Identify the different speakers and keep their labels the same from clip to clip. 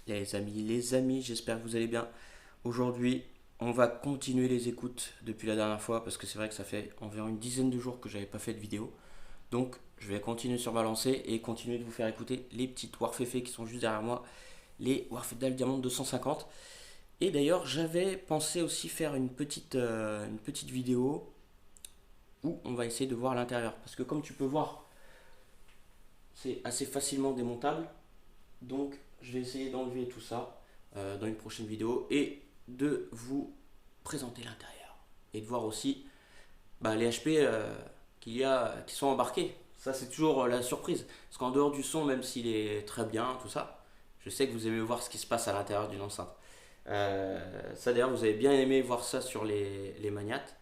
Speaker 1: Les amis, j'espère que vous allez bien. Aujourd'hui, on va continuer les écoutes depuis la dernière fois parce que c'est vrai que ça fait environ une dizaine de jours que j'avais pas fait de vidéo. Donc, je vais continuer sur ma lancée et continuer de vous faire écouter les petites Warféfé qui sont juste derrière moi, les Warfedal Diamond 250. Et d'ailleurs, j'avais pensé aussi faire une petite vidéo où on va essayer de voir l'intérieur. Parce que comme tu peux voir, c'est assez facilement démontable. Donc, je vais essayer d'enlever tout ça dans une prochaine vidéo et de vous présenter l'intérieur. Et de voir aussi les HP qui sont embarqués. Ça, c'est toujours la surprise. Parce qu'en dehors du son, même s'il est très bien, tout ça, je sais que vous aimez voir ce qui se passe à l'intérieur d'une enceinte. Ça, d'ailleurs, vous avez bien aimé voir ça sur les magnates.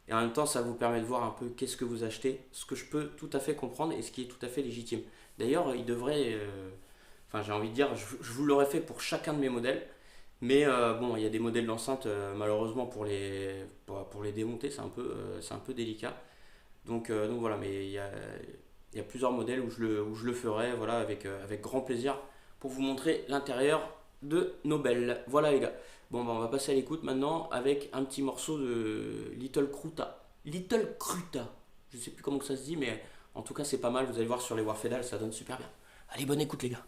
Speaker 1: Et en même temps, ça vous permet de voir un peu qu'est-ce que vous achetez, ce que je peux tout à fait comprendre et ce qui est tout à fait légitime. D'ailleurs, il devrait, j'ai envie de dire, je vous l'aurais fait pour chacun de mes modèles, mais bon, il y a des modèles d'enceinte, malheureusement pour les démonter, c'est un peu délicat. Donc voilà, mais il y a plusieurs modèles où je le ferai, voilà, avec grand plaisir pour vous montrer l'intérieur de nos belles. Voilà les gars. Bon, on va passer à l'écoute maintenant avec un petit morceau de Little Kruta. Little Kruta. Je sais plus comment que ça se dit, mais en tout cas c'est pas mal. Vous allez voir sur les Warfedal, ça donne super bien. Allez, bonne écoute les gars.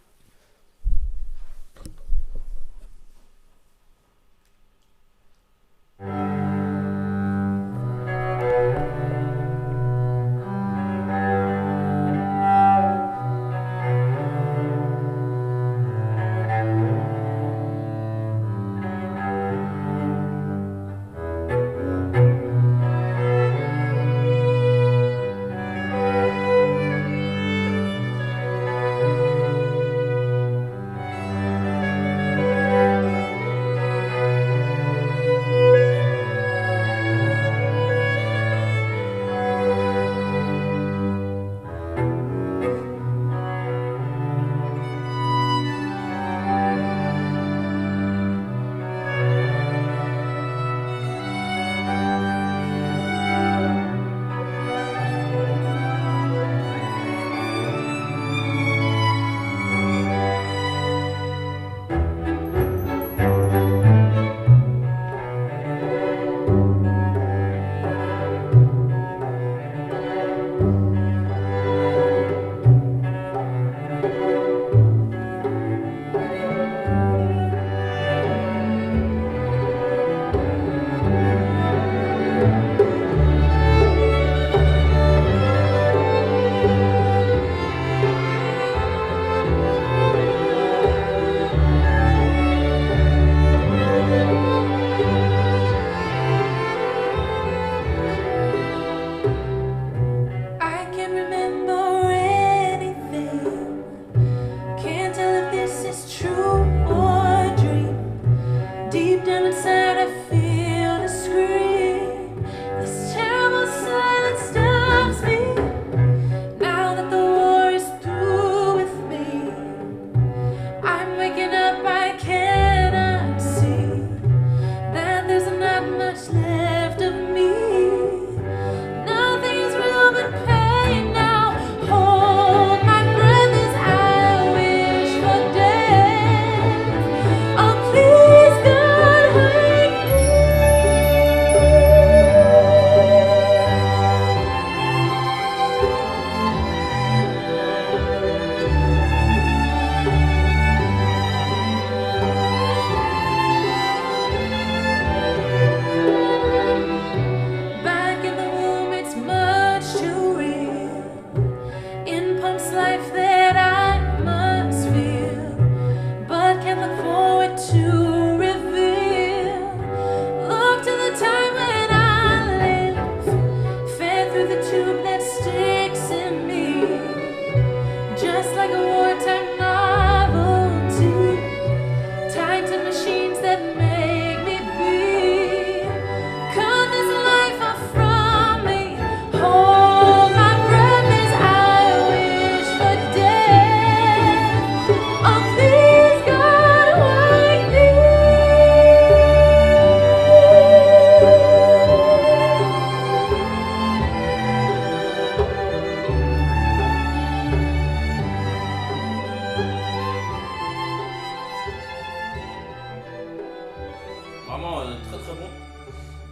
Speaker 1: Vraiment très très bon.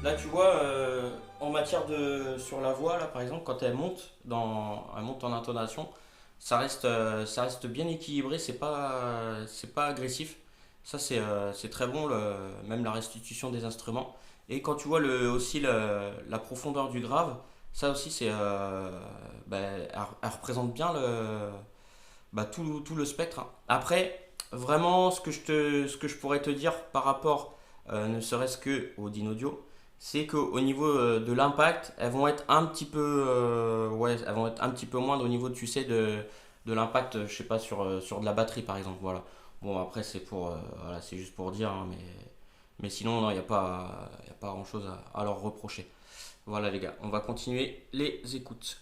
Speaker 1: Là tu vois, en matière de sur la voix là par exemple, quand elle monte en intonation, ça reste bien équilibré, c'est pas agressif. Ça c'est très bon, même la restitution des instruments. Et quand tu vois aussi la profondeur du grave, ça aussi elle représente bien tout le spectre, hein. Après, vraiment, ce que je pourrais te dire par rapport, ne serait-ce que au Dynaudio, c'est qu'au niveau de l'impact, elles vont être un petit peu, ouais, elles vont être un petit peu moindres au niveau, tu sais, de l'impact, je sais pas, sur de la batterie par exemple, voilà. Bon, après, voilà, c'est juste pour dire, hein, mais sinon, non, il y a pas grand-chose à leur reprocher. Voilà les gars, on va continuer les écoutes.